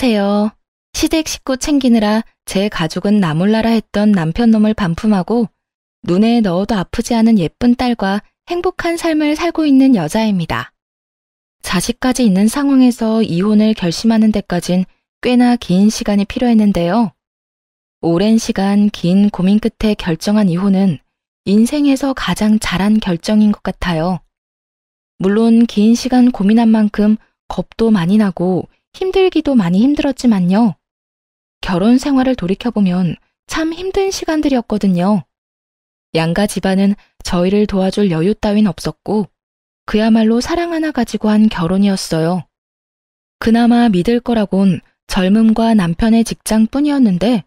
안녕하세요. 시댁 식구 챙기느라 제 가족은 나몰라라 했던 남편 놈을 반품하고 눈에 넣어도 아프지 않은 예쁜 딸과 행복한 삶을 살고 있는 여자입니다. 자식까지 있는 상황에서 이혼을 결심하는 데까진 꽤나 긴 시간이 필요했는데요. 오랜 시간 긴 고민 끝에 결정한 이혼은 인생에서 가장 잘한 결정인 것 같아요. 물론 긴 시간 고민한 만큼 겁도 많이 나고 힘들기도 많이 힘들었지만요. 결혼 생활을 돌이켜보면 참 힘든 시간들이었거든요. 양가 집안은 저희를 도와줄 여유 따윈 없었고 그야말로 사랑 하나 가지고 한 결혼이었어요. 그나마 믿을 거라곤 젊음과 남편의 직장뿐이었는데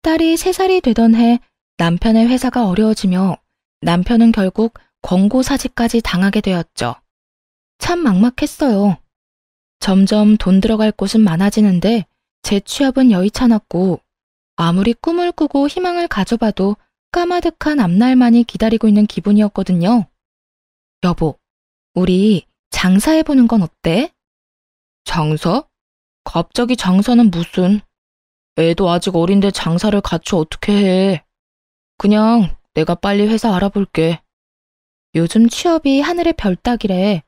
딸이 3살이 되던 해 남편의 회사가 어려워지며 남편은 결국 권고사직까지 당하게 되었죠. 참 막막했어요. 점점 돈 들어갈 곳은 많아지는데 제 취업은 여의찮았고 아무리 꿈을 꾸고 희망을 가져봐도 까마득한 앞날만이 기다리고 있는 기분이었거든요. 여보, 우리 장사해보는 건 어때? 장사? 갑자기 장사는 무슨? 애도 아직 어린데 장사를 같이 어떻게 해? 그냥 내가 빨리 회사 알아볼게. 요즘 취업이 하늘의 별 따기래.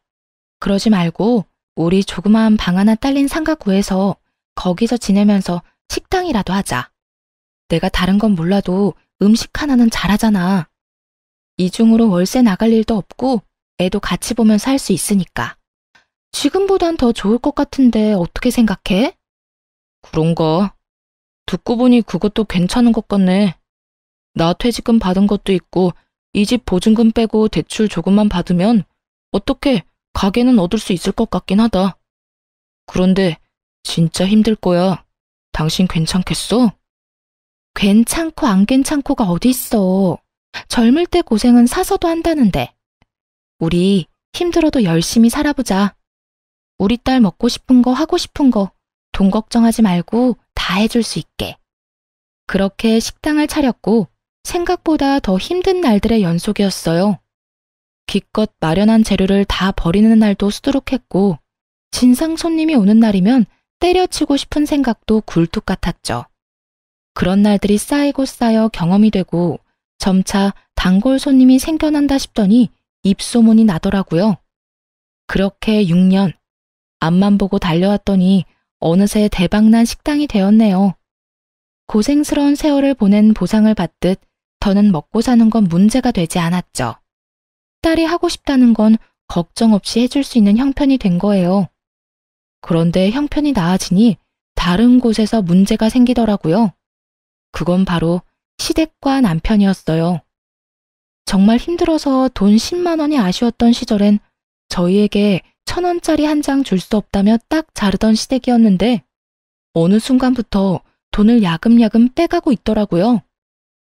그러지 말고 우리 조그마한 방 하나 딸린 상가 구해서 거기서 지내면서 식당이라도 하자. 내가 다른 건 몰라도 음식 하나는 잘하잖아. 이중으로 월세 나갈 일도 없고 애도 같이 보면서 할 수 있으니까. 지금보단 더 좋을 것 같은데 어떻게 생각해? 그런가? 듣고 보니 그것도 괜찮은 것 같네. 나 퇴직금 받은 것도 있고 이 집 보증금 빼고 대출 조금만 받으면 어떻게 가게는 얻을 수 있을 것 같긴 하다. 그런데 진짜 힘들 거야. 당신 괜찮겠어? 괜찮고 안 괜찮고가 어디 있어. 젊을 때 고생은 사서도 한다는데. 우리 힘들어도 열심히 살아보자. 우리 딸 먹고 싶은 거 하고 싶은 거 돈 걱정하지 말고 다 해줄 수 있게. 그렇게 식당을 차렸고 생각보다 더 힘든 날들의 연속이었어요. 기껏 마련한 재료를 다 버리는 날도 수두룩했고 진상 손님이 오는 날이면 때려치고 싶은 생각도 굴뚝 같았죠. 그런 날들이 쌓이고 쌓여 경험이 되고 점차 단골 손님이 생겨난다 싶더니 입소문이 나더라고요. 그렇게 6년, 앞만 보고 달려왔더니 어느새 대박난 식당이 되었네요. 고생스러운 세월을 보낸 보상을 받듯 더는 먹고 사는 건 문제가 되지 않았죠. 딸이 하고 싶다는 건 걱정 없이 해줄 수 있는 형편이 된 거예요. 그런데 형편이 나아지니 다른 곳에서 문제가 생기더라고요. 그건 바로 시댁과 남편이었어요. 정말 힘들어서 돈 10만 원이 아쉬웠던 시절엔 저희에게 1,000원짜리 한 장 줄 수 없다며 딱 자르던 시댁이었는데 어느 순간부터 돈을 야금야금 빼가고 있더라고요.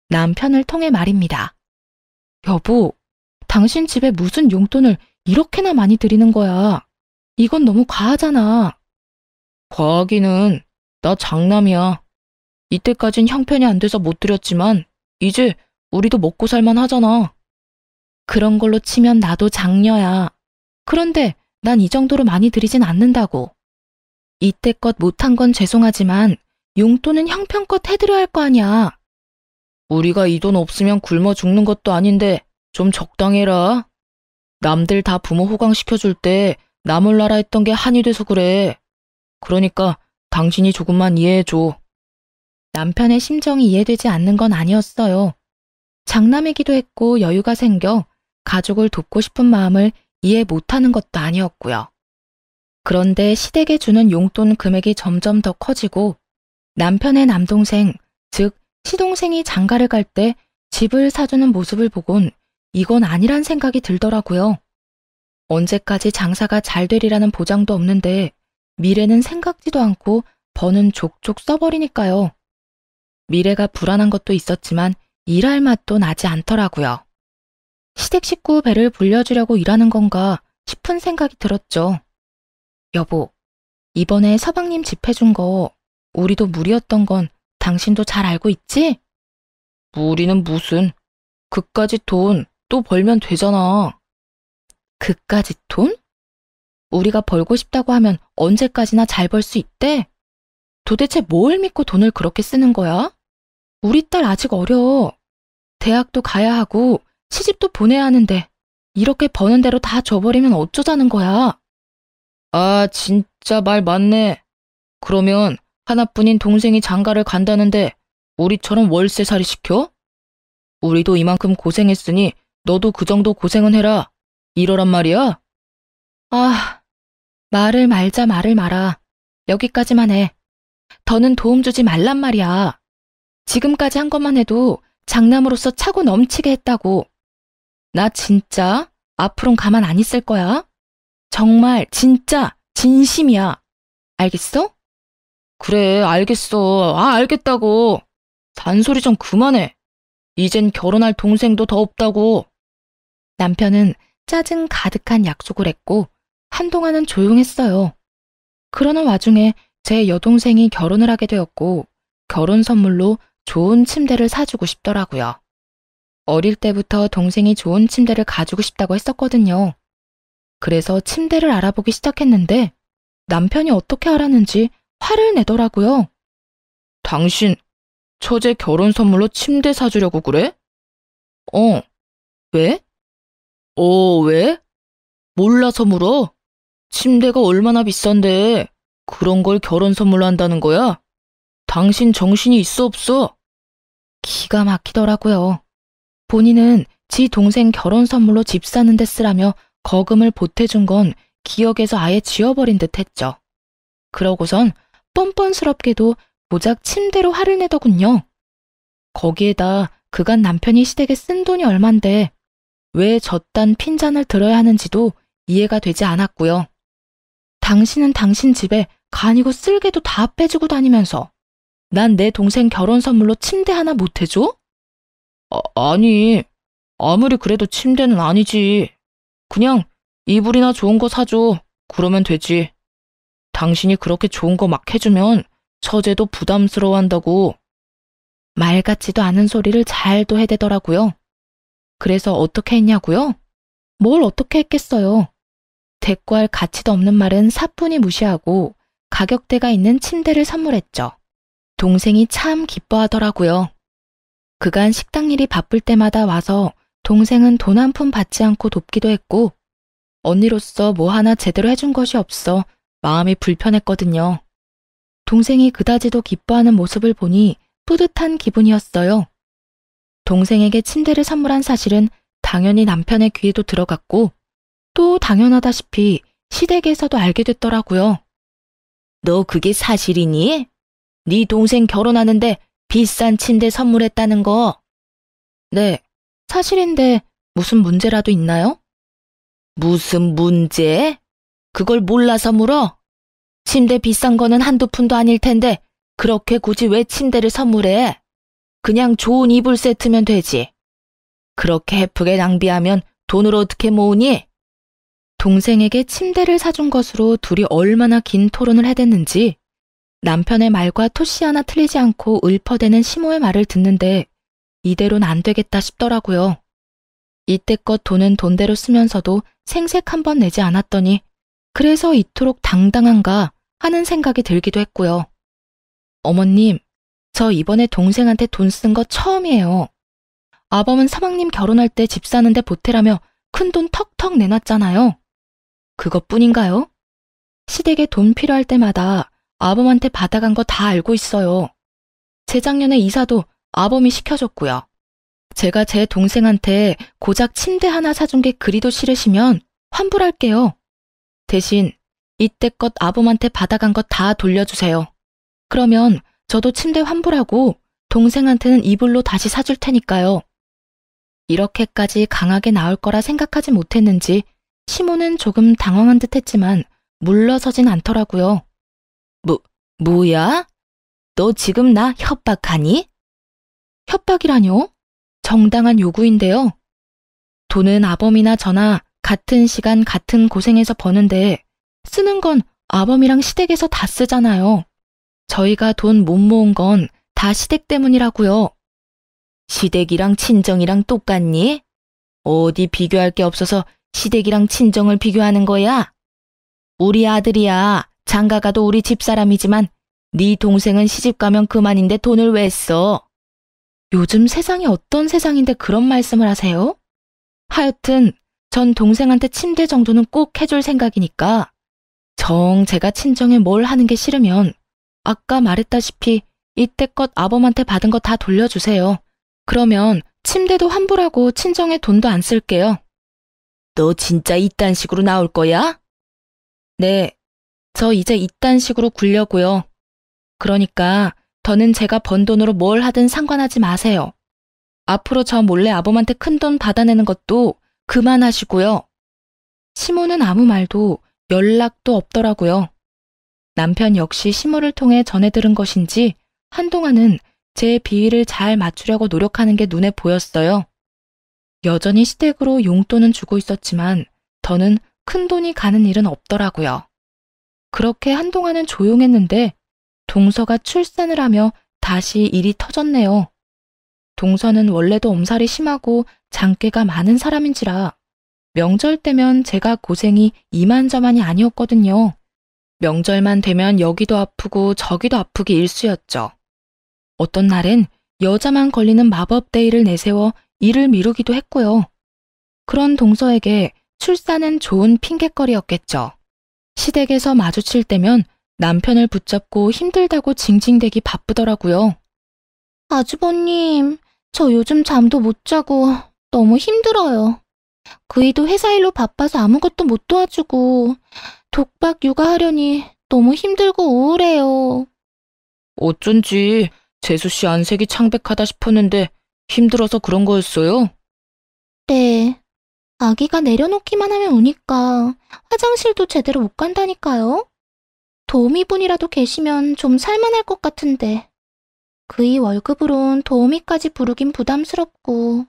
남편을 통해 말입니다. 여보, 당신 집에 무슨 용돈을 이렇게나 많이 드리는 거야. 이건 너무 과하잖아. 과하기는 나 장남이야. 이때까진 형편이 안 돼서 못 드렸지만 이제 우리도 먹고 살만 하잖아. 그런 걸로 치면 나도 장녀야. 그런데 난 이 정도로 많이 드리진 않는다고. 이때껏 못한 건 죄송하지만 용돈은 형편껏 해드려야 할 거 아니야. 우리가 이 돈 없으면 굶어 죽는 것도 아닌데 좀 적당해라. 남들 다 부모 호강시켜줄 때 나 몰라라 했던 게 한이 돼서 그래. 그러니까 당신이 조금만 이해해줘. 남편의 심정이 이해되지 않는 건 아니었어요. 장남이기도 했고 여유가 생겨 가족을 돕고 싶은 마음을 이해 못하는 것도 아니었고요. 그런데 시댁에 주는 용돈 금액이 점점 더 커지고 남편의 남동생, 즉 시동생이 장가를 갈 때 집을 사주는 모습을 보곤 이건 아니란 생각이 들더라고요. 언제까지 장사가 잘 되리라는 보장도 없는데 미래는 생각지도 않고 버는 족족 써버리니까요. 미래가 불안한 것도 있었지만 일할 맛도 나지 않더라고요. 시댁 식구 배를 불려주려고 일하는 건가 싶은 생각이 들었죠. 여보, 이번에 서방님 집 해준 거 우리도 무리였던 건 당신도 잘 알고 있지? 무리는 무슨. 그까짓 돈 또 벌면 되잖아. 그까짓 돈? 우리가 벌고 싶다고 하면 언제까지나 잘 벌 수 있대? 도대체 뭘 믿고 돈을 그렇게 쓰는 거야? 우리 딸 아직 어려. 대학도 가야 하고 시집도 보내야 하는데 이렇게 버는 대로 다 줘버리면 어쩌자는 거야? 아, 진짜 말 맞네. 그러면 하나뿐인 동생이 장가를 간다는데 우리처럼 월세살이 시켜? 우리도 이만큼 고생했으니 너도 그 정도 고생은 해라. 이러란 말이야? 아, 말을 말자 말을 마라. 여기까지만 해. 더는 도움 주지 말란 말이야. 지금까지 한 것만 해도 장남으로서 차고 넘치게 했다고. 나 진짜 앞으론 가만 안 있을 거야. 정말 진짜 진심이야. 알겠어? 그래, 알겠어. 아, 알겠다고. 잔소리 좀 그만해. 이젠 결혼할 동생도 더 없다고. 남편은 짜증 가득한 약속을 했고 한동안은 조용했어요. 그러는 와중에 제 여동생이 결혼을 하게 되었고 결혼 선물로 좋은 침대를 사주고 싶더라고요. 어릴 때부터 동생이 좋은 침대를 가지고 싶다고 했었거든요. 그래서 침대를 알아보기 시작했는데 남편이 어떻게 알았는지 화를 내더라고요. 당신 처제 결혼 선물로 침대 사주려고 그래? 왜? 왜? 몰라서 물어? 침대가 얼마나 비싼데 그런 걸 결혼 선물로 한다는 거야? 당신 정신이 있어 없어? 기가 막히더라고요. 본인은 지 동생 결혼 선물로 집 사는 데 쓰라며 거금을 보태준 건 기억에서 아예 지워버린 듯 했죠. 그러고선 뻔뻔스럽게도 고작 침대로 화를 내더군요. 거기에다 그간 남편이 시댁에 쓴 돈이 얼만데 왜 저딴 핀잔을 들어야 하는지도 이해가 되지 않았고요. 당신은 당신 집에 간이고 쓸개도 다 빼주고 다니면서 난 내 동생 결혼 선물로 침대 하나 못 해줘? 아니, 아무리 그래도 침대는 아니지. 그냥 이불이나 좋은 거 사줘. 그러면 되지. 당신이 그렇게 좋은 거 막 해주면 처제도 부담스러워한다고. 말 같지도 않은 소리를 잘도 해대더라고요. 그래서 어떻게 했냐고요? 뭘 어떻게 했겠어요. 대꾸할 가치도 없는 말은 사뿐히 무시하고 가격대가 있는 침대를 선물했죠. 동생이 참 기뻐하더라고요. 그간 식당 일이 바쁠 때마다 와서 동생은 돈 한 푼 받지 않고 돕기도 했고 언니로서 뭐 하나 제대로 해준 것이 없어 마음이 불편했거든요. 동생이 그다지도 기뻐하는 모습을 보니 뿌듯한 기분이었어요. 동생에게 침대를 선물한 사실은 당연히 남편의 귀에도 들어갔고 또 당연하다시피 시댁에서도 알게 됐더라고요. 너 그게 사실이니? 네 동생 결혼하는데 비싼 침대 선물했다는 거. 네, 사실인데 무슨 문제라도 있나요? 무슨 문제? 그걸 몰라서 물어? 침대 비싼 거는 한두 푼도 아닐 텐데 그렇게 굳이 왜 침대를 선물해? 그냥 좋은 이불 세트면 되지. 그렇게 헤프게 낭비하면 돈을 어떻게 모으니? 동생에게 침대를 사준 것으로 둘이 얼마나 긴 토론을 해댔는지 남편의 말과 토씨 하나 틀리지 않고 읊어대는 시모의 말을 듣는데 이대로는 안 되겠다 싶더라고요. 이때껏 돈은 돈대로 쓰면서도 생색 한 번 내지 않았더니 그래서 이토록 당당한가 하는 생각이 들기도 했고요. 어머님, 저 이번에 동생한테 돈 쓴 거 처음이에요. 아범은 사방님 결혼할 때 집 사는데 보태라며 큰돈 턱턱 내놨잖아요. 그것뿐인가요? 시댁에 돈 필요할 때마다 아범한테 받아간 거 다 알고 있어요. 재작년에 이사도 아범이 시켜줬고요. 제가 제 동생한테 고작 침대 하나 사준 게 그리도 싫으시면 환불할게요. 대신 이때껏 아범한테 받아간 거 다 돌려주세요. 그러면 저도 침대 환불하고 동생한테는 이불로 다시 사줄 테니까요. 이렇게까지 강하게 나올 거라 생각하지 못했는지 시모는 조금 당황한 듯 했지만 물러서진 않더라고요. 뭐야? 너 지금 나 협박하니? 협박이라뇨? 정당한 요구인데요. 돈은 아범이나 저나 같은 시간 같은 고생해서 버는데 쓰는 건 아범이랑 시댁에서 다 쓰잖아요. 저희가 돈 못 모은 건 다 시댁 때문이라고요. 시댁이랑 친정이랑 똑같니? 어디 비교할 게 없어서 시댁이랑 친정을 비교하는 거야? 우리 아들이야. 장가가도 우리 집사람이지만 네 동생은 시집 가면 그만인데 돈을 왜 써? 요즘 세상이 어떤 세상인데 그런 말씀을 하세요? 하여튼 전 동생한테 침대 정도는 꼭 해줄 생각이니까 정 제가 친정에 뭘 하는 게 싫으면 아까 말했다시피 이때껏 아범한테 받은 거 다 돌려주세요. 그러면 침대도 환불하고 친정에 돈도 안 쓸게요. 너 진짜 이딴 식으로 나올 거야? 네, 저 이제 이딴 식으로 굴려고요. 그러니까 더는 제가 번 돈으로 뭘 하든 상관하지 마세요. 앞으로 저 몰래 아범한테 큰돈 받아내는 것도 그만하시고요. 시모는 아무 말도 연락도 없더라고요. 남편 역시 시모를 통해 전해 들은 것인지 한동안은 제 비위를 잘 맞추려고 노력하는 게 눈에 보였어요. 여전히 시댁으로 용돈은 주고 있었지만 더는 큰돈이 가는 일은 없더라고요. 그렇게 한동안은 조용했는데 동서가 출산을 하며 다시 일이 터졌네요. 동서는 원래도 엄살이 심하고 장깨가 많은 사람인지라 명절 때면 제가 고생이 이만저만이 아니었거든요. 명절만 되면 여기도 아프고 저기도 아프기 일쑤였죠. 어떤 날엔 여자만 걸리는 마법데이를 내세워 일을 미루기도 했고요. 그런 동서에게 출산은 좋은 핑곗거리였겠죠. 시댁에서 마주칠 때면 남편을 붙잡고 힘들다고 징징대기 바쁘더라고요. 아주버님, 저 요즘 잠도 못 자고 너무 힘들어요. 그이도 회사 일로 바빠서 아무것도 못 도와주고 독박 육아하려니 너무 힘들고 우울해요. 어쩐지 재수씨 안색이 창백하다 싶었는데 힘들어서 그런 거였어요? 네. 아기가 내려놓기만 하면 우니까 화장실도 제대로 못 간다니까요. 도우미분이라도 계시면 좀 살만할 것 같은데 그이 월급으론 도우미까지 부르긴 부담스럽고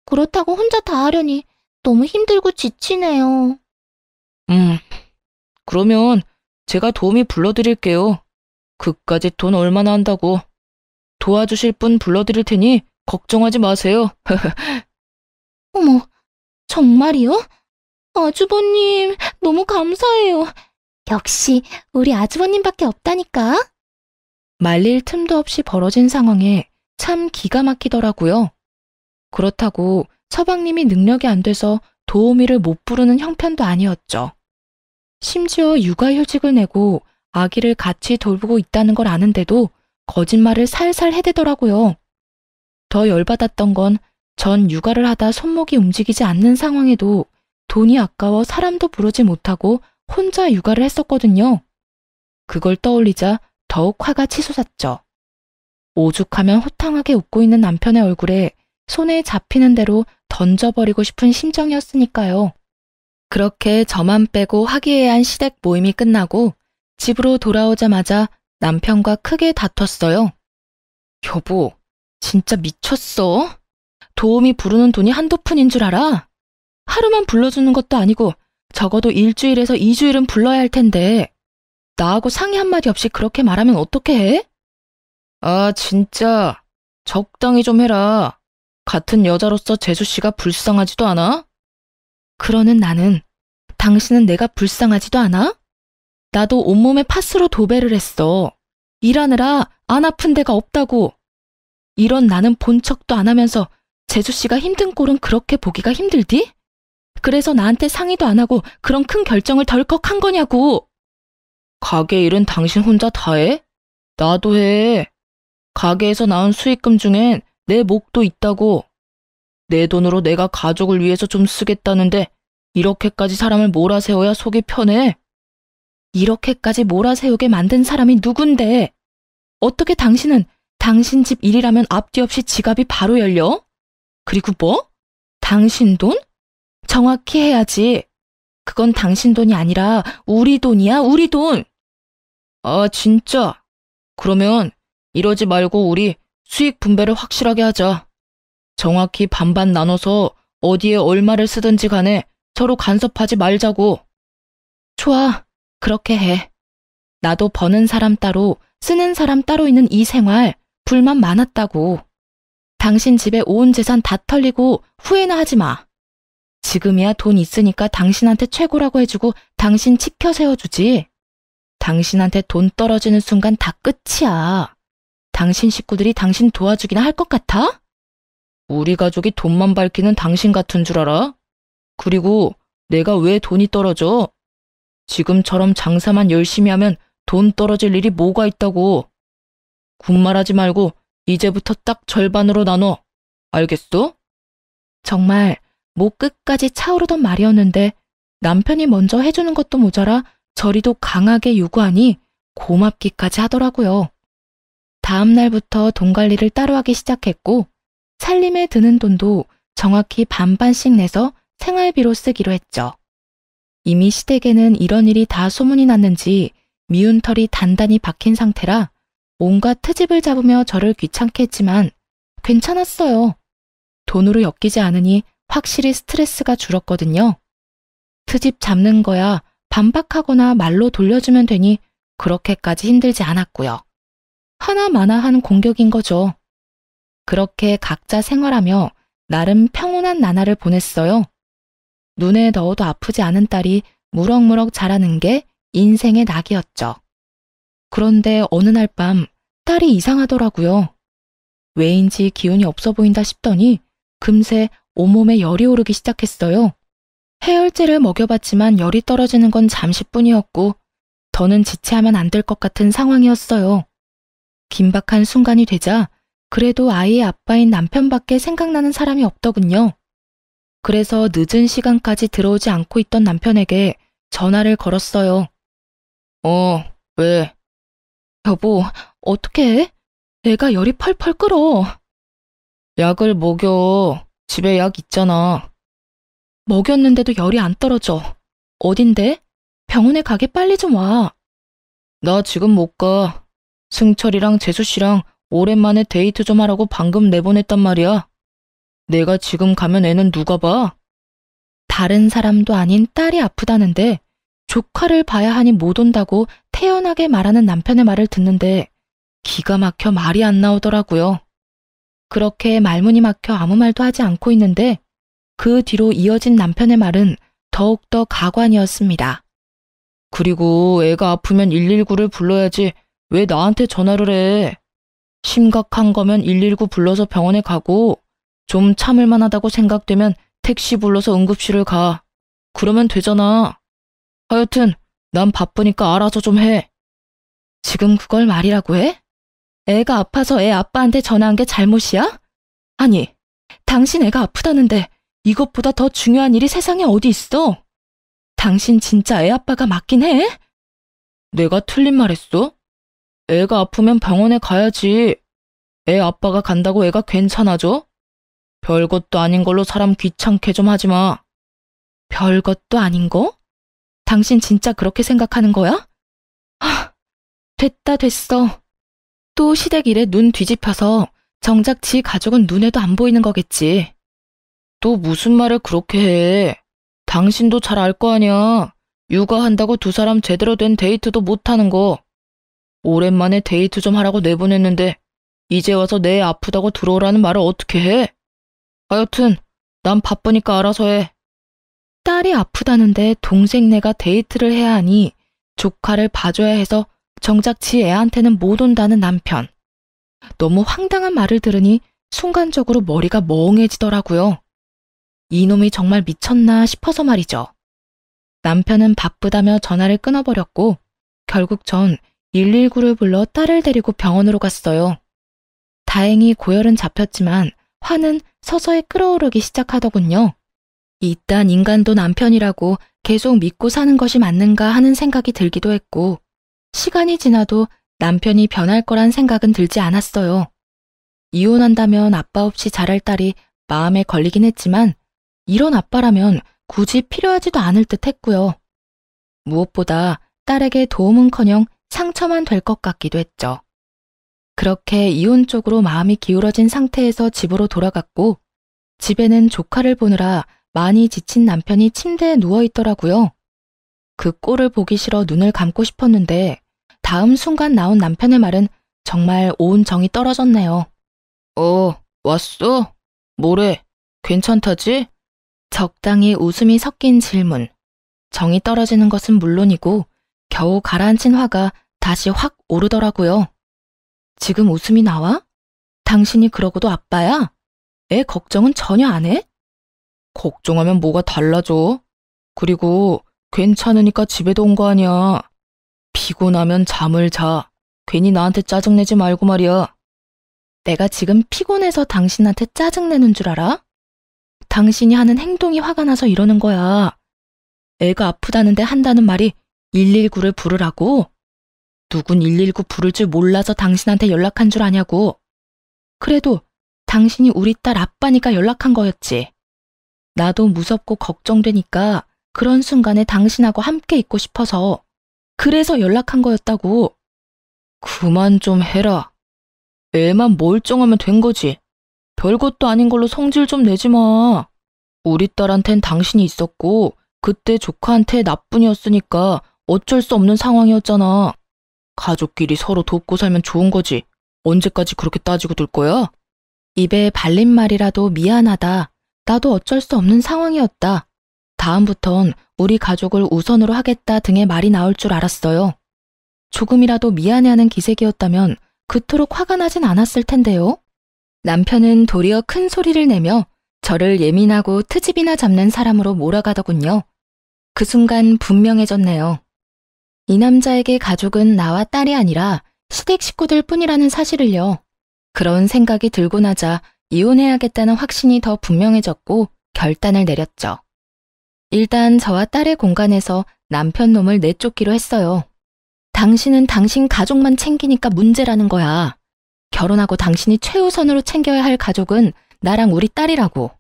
그렇다고 혼자 다 하려니 너무 힘들고 지치네요. 그러면 제가 도우미 불러드릴게요. 그까짓 돈 얼마나 한다고. 도와주실 분 불러드릴 테니 걱정하지 마세요. 어머, 정말이요? 아주버님, 너무 감사해요. 역시 우리 아주버님밖에 없다니까. 말릴 틈도 없이 벌어진 상황에 참 기가 막히더라고요. 그렇다고 서방님이 능력이 안 돼서 도우미를 못 부르는 형편도 아니었죠. 심지어 육아휴직을 내고 아기를 같이 돌보고 있다는 걸 아는데도 거짓말을 살살 해대더라고요. 더 열받았던 건 전 육아를 하다 손목이 움직이지 않는 상황에도 돈이 아까워 사람도 부르지 못하고 혼자 육아를 했었거든요. 그걸 떠올리자 더욱 화가 치솟았죠. 오죽하면 호탕하게 웃고 있는 남편의 얼굴에 손에 잡히는 대로 던져버리고 싶은 심정이었으니까요. 그렇게 저만 빼고 화기애애한 시댁 모임이 끝나고 집으로 돌아오자마자 남편과 크게 다퉜어요. 여보, 진짜 미쳤어? 도우미 부르는 돈이 한두 푼인 줄 알아? 하루만 불러주는 것도 아니고 적어도 일주일에서 2주일은 불러야 할 텐데 나하고 상의 한마디 없이 그렇게 말하면 어떻게 해? 아, 진짜 적당히 좀 해라. 같은 여자로서 재수씨가 불쌍하지도 않아? 그러는 나는 당신은 내가 불쌍하지도 않아? 나도 온몸에 파스로 도배를 했어. 일하느라 안 아픈 데가 없다고. 이런 나는 본 척도 안 하면서 재수씨가 힘든 꼴은 그렇게 보기가 힘들디? 그래서 나한테 상의도 안 하고 그런 큰 결정을 덜컥 한 거냐고. 가게 일은 당신 혼자 다 해? 나도 해. 가게에서 나온 수익금 중엔 내 몫도 있다고. 내 돈으로 내가 가족을 위해서 좀 쓰겠다는데 이렇게까지 사람을 몰아세워야 속이 편해? 이렇게까지 몰아세우게 만든 사람이 누군데? 어떻게 당신은 당신 집 일이라면 앞뒤 없이 지갑이 바로 열려? 그리고 뭐? 당신 돈? 정확히 해야지. 그건 당신 돈이 아니라 우리 돈이야, 우리 돈. 아, 진짜? 그러면 이러지 말고 우리 수익 분배를 확실하게 하자. 정확히 반반 나눠서 어디에 얼마를 쓰든지 간에 서로 간섭하지 말자고. 좋아, 그렇게 해. 나도 버는 사람 따로 쓰는 사람 따로 있는 이 생활 불만 많았다고. 당신 집에 온 재산 다 털리고 후회나 하지 마. 지금이야 돈 있으니까 당신한테 최고라고 해주고 당신 치켜 세워주지. 당신한테 돈 떨어지는 순간 다 끝이야. 당신 식구들이 당신 도와주기나 할 것 같아? 우리 가족이 돈만 밝히는 당신 같은 줄 알아? 그리고 내가 왜 돈이 떨어져? 지금처럼 장사만 열심히 하면 돈 떨어질 일이 뭐가 있다고. 군말하지 말고 이제부터 딱 절반으로 나눠. 알겠어? 정말 목 끝까지 차오르던 말이었는데 남편이 먼저 해주는 것도 모자라 저리도 강하게 요구하니 고맙기까지 하더라고요. 다음 날부터 돈 관리를 따로 하기 시작했고 살림에 드는 돈도 정확히 반반씩 내서 생활비로 쓰기로 했죠. 이미 시댁에는 이런 일이 다 소문이 났는지 미운 털이 단단히 박힌 상태라 온갖 트집을 잡으며 저를 귀찮게 했지만 괜찮았어요. 돈으로 엮이지 않으니 확실히 스트레스가 줄었거든요. 트집 잡는 거야 반박하거나 말로 돌려주면 되니 그렇게까지 힘들지 않았고요. 하나마나한 공격인 거죠. 그렇게 각자 생활하며 나름 평온한 나날을 보냈어요. 눈에 넣어도 아프지 않은 딸이 무럭무럭 자라는 게 인생의 낙이었죠. 그런데 어느 날 밤 딸이 이상하더라고요. 왜인지 기운이 없어 보인다 싶더니 금세 온몸에 열이 오르기 시작했어요. 해열제를 먹여봤지만 열이 떨어지는 건 잠시뿐이었고 더는 지체하면 안 될 것 같은 상황이었어요. 긴박한 순간이 되자 그래도 아이의 아빠인 남편밖에 생각나는 사람이 없더군요. 그래서 늦은 시간까지 들어오지 않고 있던 남편에게 전화를 걸었어요. 왜? 여보, 어떡해? 애가 열이 펄펄 끓어. 약을 먹여. 집에 약 있잖아. 먹였는데도 열이 안 떨어져. 어딘데? 병원에 가게 빨리 좀 와. 나 지금 못 가. 승철이랑 재수씨랑 오랜만에 데이트 좀 하라고 방금 내보냈단 말이야. 내가 지금 가면 애는 누가 봐? 다른 사람도 아닌 딸이 아프다는데 조카를 봐야 하니 못 온다고 태연하게 말하는 남편의 말을 듣는데 기가 막혀 말이 안 나오더라고요. 그렇게 말문이 막혀 아무 말도 하지 않고 있는데 그 뒤로 이어진 남편의 말은 더욱더 가관이었습니다. 그리고 애가 아프면 119를 불러야지 왜 나한테 전화를 해? 심각한 거면 119 불러서 병원에 가고 좀 참을만 하다고 생각되면 택시 불러서 응급실을 가. 그러면 되잖아. 하여튼 난 바쁘니까 알아서 좀 해. 지금 그걸 말이라고 해? 애가 아파서 애 아빠한테 전화한 게 잘못이야? 아니, 당신 애가 아프다는데 이것보다 더 중요한 일이 세상에 어디 있어? 당신 진짜 애 아빠가 맞긴 해? 내가 틀린 말 했어? 애가 아프면 병원에 가야지. 애 아빠가 간다고 애가 괜찮아져? 별것도 아닌 걸로 사람 귀찮게 좀 하지 마. 별것도 아닌 거? 당신 진짜 그렇게 생각하는 거야? 됐어. 또 시댁 일에 눈 뒤집혀서 정작 지 가족은 눈에도 안 보이는 거겠지. 또 무슨 말을 그렇게 해. 당신도 잘 알 거 아니야. 육아한다고 두 사람 제대로 된 데이트도 못하는 거. 오랜만에 데이트 좀 하라고 내보냈는데 이제 와서 내 애 아프다고 들어오라는 말을 어떻게 해? 하여튼 난 바쁘니까 알아서 해. 딸이 아프다는데 동생네가 데이트를 해야 하니 조카를 봐줘야 해서 정작 지 애한테는 못 온다는 남편. 너무 황당한 말을 들으니 순간적으로 머리가 멍해지더라고요. 이놈이 정말 미쳤나 싶어서 말이죠. 남편은 바쁘다며 전화를 끊어버렸고 결국 전 119를 불러 딸을 데리고 병원으로 갔어요. 다행히 고열은 잡혔지만 화는 서서히 끓어오르기 시작하더군요. 이딴 인간도 남편이라고 계속 믿고 사는 것이 맞는가 하는 생각이 들기도 했고 시간이 지나도 남편이 변할 거란 생각은 들지 않았어요. 이혼한다면 아빠 없이 자랄 딸이 마음에 걸리긴 했지만 이런 아빠라면 굳이 필요하지도 않을 듯 했고요. 무엇보다 딸에게 도움은커녕 상처만 될 것 같기도 했죠. 그렇게 이혼 쪽으로 마음이 기울어진 상태에서 집으로 돌아갔고 집에는 조카를 보느라 많이 지친 남편이 침대에 누워있더라고요. 그 꼴을 보기 싫어 눈을 감고 싶었는데 다음 순간 나온 남편의 말은 정말 온 정이 떨어졌네요. 왔어? 뭐래? 괜찮다지? 적당히 웃음이 섞인 질문. 정이 떨어지는 것은 물론이고 겨우 가라앉힌 화가 다시 확 오르더라고요. 지금 웃음이 나와? 당신이 그러고도 아빠야? 애 걱정은 전혀 안 해? 걱정하면 뭐가 달라져? 그리고 괜찮으니까 집에도 온 거 아니야. 피곤하면 잠을 자. 괜히 나한테 짜증내지 말고 말이야. 내가 지금 피곤해서 당신한테 짜증내는 줄 알아? 당신이 하는 행동이 화가 나서 이러는 거야. 애가 아프다는데 한다는 말이 119를 부르라고? 누군 119 부를 줄 몰라서 당신한테 연락한 줄 아냐고. 그래도 당신이 우리 딸 아빠니까 연락한 거였지. 나도 무섭고 걱정되니까 그런 순간에 당신하고 함께 있고 싶어서 그래서 연락한 거였다고. 그만 좀 해라. 애만 멀쩡하면 된 거지. 별것도 아닌 걸로 성질 좀 내지 마. 우리 딸한텐 당신이 있었고 그때 조카한테 나뿐이었으니까 어쩔 수 없는 상황이었잖아. 가족끼리 서로 돕고 살면 좋은 거지. 언제까지 그렇게 따지고 둘 거야? 입에 발린 말이라도 미안하다. 나도 어쩔 수 없는 상황이었다. 다음부턴 우리 가족을 우선으로 하겠다 등의 말이 나올 줄 알았어요. 조금이라도 미안해하는 기색이었다면 그토록 화가 나진 않았을 텐데요. 남편은 도리어 큰 소리를 내며 저를 예민하고 트집이나 잡는 사람으로 몰아가더군요. 그 순간 분명해졌네요. 이 남자에게 가족은 나와 딸이 아니라 시댁 식구들 뿐이라는 사실을요. 그런 생각이 들고 나자 이혼해야겠다는 확신이 더 분명해졌고 결단을 내렸죠. 일단 저와 딸의 공간에서 남편 놈을 내쫓기로 했어요. 당신은 당신 가족만 챙기니까 문제라는 거야. 결혼하고 당신이 최우선으로 챙겨야 할 가족은 나랑 우리 딸이라고.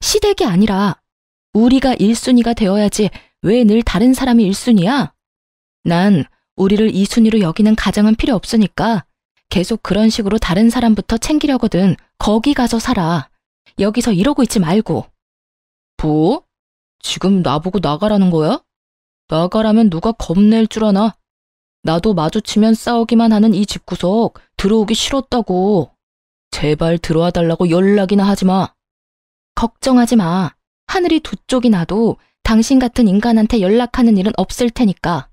시댁이 아니라 우리가 1순위가 되어야지 왜 늘 다른 사람이 1순위야? 난 우리를 2순위로 여기는 가정은 필요 없으니까 계속 그런 식으로 다른 사람부터 챙기려거든. 거기 가서 살아. 여기서 이러고 있지 말고. 뭐? 지금 나보고 나가라는 거야? 나가라면 누가 겁낼 줄 아나? 나도 마주치면 싸우기만 하는 이 집구석 들어오기 싫었다고. 제발 들어와 달라고 연락이나 하지 마. 걱정하지 마. 하늘이 두 쪽이 나도 당신 같은 인간한테 연락하는 일은 없을 테니까.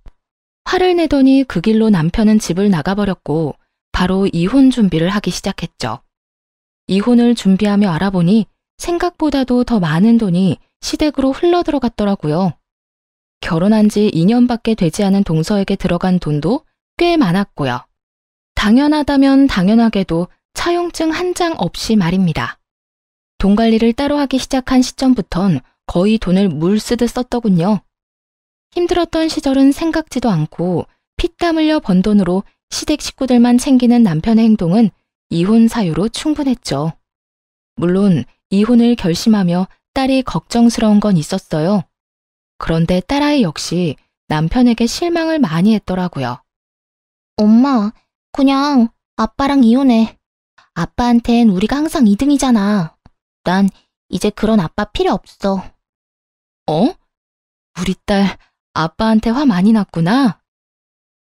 화를 내더니 그 길로 남편은 집을 나가버렸고 바로 이혼 준비를 하기 시작했죠. 이혼을 준비하며 알아보니 생각보다도 더 많은 돈이 시댁으로 흘러들어갔더라고요. 결혼한 지 2년밖에 되지 않은 동서에게 들어간 돈도 꽤 많았고요. 당연하다면 당연하게도 차용증 한 장 없이 말입니다. 돈 관리를 따로 하기 시작한 시점부턴 거의 돈을 물 쓰듯 썼더군요. 힘들었던 시절은 생각지도 않고 피땀 흘려 번 돈으로 시댁 식구들만 챙기는 남편의 행동은 이혼 사유로 충분했죠. 물론 이혼을 결심하며 딸이 걱정스러운 건 있었어요. 그런데 딸아이 역시 남편에게 실망을 많이 했더라고요. 엄마, 그냥 아빠랑 이혼해. 아빠한텐 우리가 항상 2등이잖아. 난 이제 그런 아빠 필요 없어. 어? 우리 딸 아빠한테 화 많이 났구나?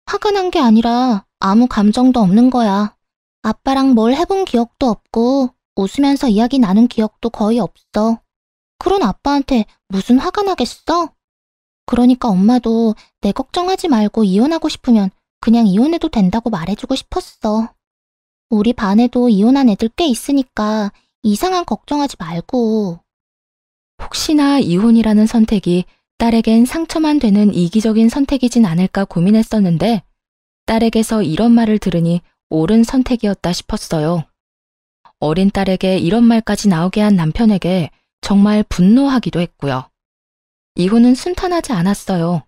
화가 난 게 아니라 아무 감정도 없는 거야. 아빠랑 뭘 해본 기억도 없고 웃으면서 이야기 나눈 기억도 거의 없어. 그런 아빠한테 무슨 화가 나겠어? 그러니까 엄마도 내 걱정하지 말고 이혼하고 싶으면 그냥 이혼해도 된다고 말해주고 싶었어. 우리 반에도 이혼한 애들 꽤 있으니까 이상한 걱정하지 말고. 혹시나 이혼이라는 선택이 딸에겐 상처만 되는 이기적인 선택이진 않을까 고민했었는데 딸에게서 이런 말을 들으니 옳은 선택이었다 싶었어요. 어린 딸에게 이런 말까지 나오게 한 남편에게 정말 분노하기도 했고요. 이혼은 순탄하지 않았어요.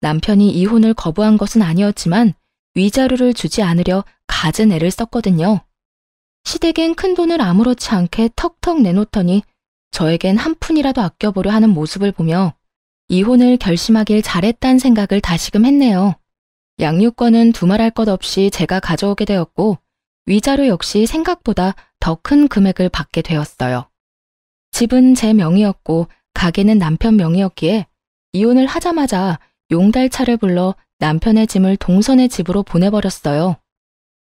남편이 이혼을 거부한 것은 아니었지만 위자료를 주지 않으려 갖은 애를 썼거든요. 시댁엔 큰돈을 아무렇지 않게 턱턱 내놓더니 저에겐 한 푼이라도 아껴보려 하는 모습을 보며 이혼을 결심하길 잘했다는 생각을 다시금 했네요. 양육권은 두말할 것 없이 제가 가져오게 되었고 위자료 역시 생각보다 더 큰 금액을 받게 되었어요. 집은 제 명의였고 가게는 남편 명의였기에 이혼을 하자마자 용달차를 불러 남편의 짐을 동선의 집으로 보내버렸어요.